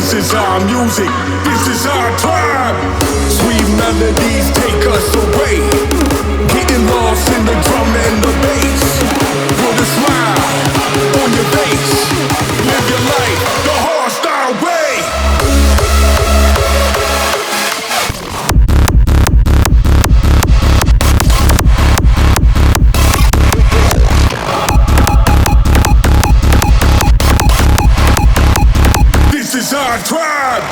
This is our music, this is our tribe. Sweet melodies take us away, getting lost in the drum and the bass. Put a smile on your face, live your life the hardstyle way. This is our tribe.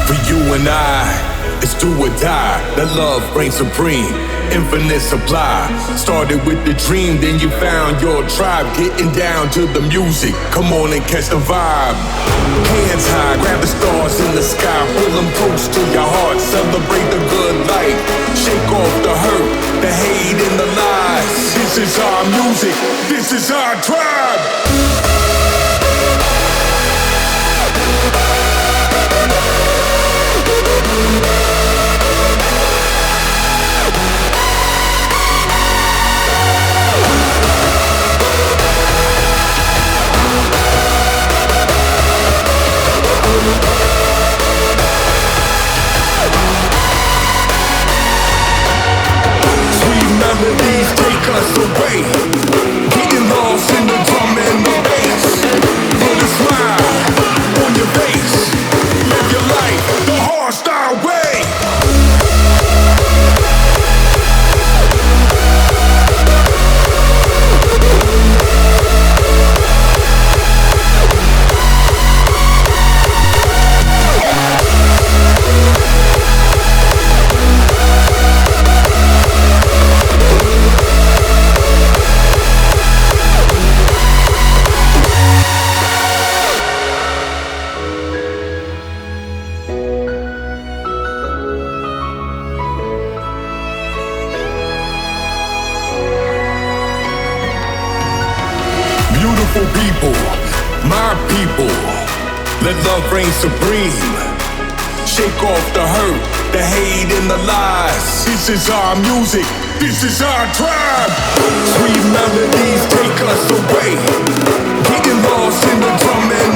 For you and I, it's do or die. That love reigns supreme, infinite supply. Started with the dream, then you found your tribe. Getting down to the music, come on and catch the vibe. Hands high, grab the stars in the sky. Pull them close to your heart, celebrate the good life. Shake off the hurt, the hate and the lies. This is our music, this is our tribe. Sweet melodies take us away, getting lost in the drum and the bass. Put a smile on your face, live your life the hardstyle way. Beautiful people, my people, let love reign supreme. Shake off the hurt, the hate and the lies. This is our music, this is our tribe. Sweet melodies take us away, getting lost in the drum and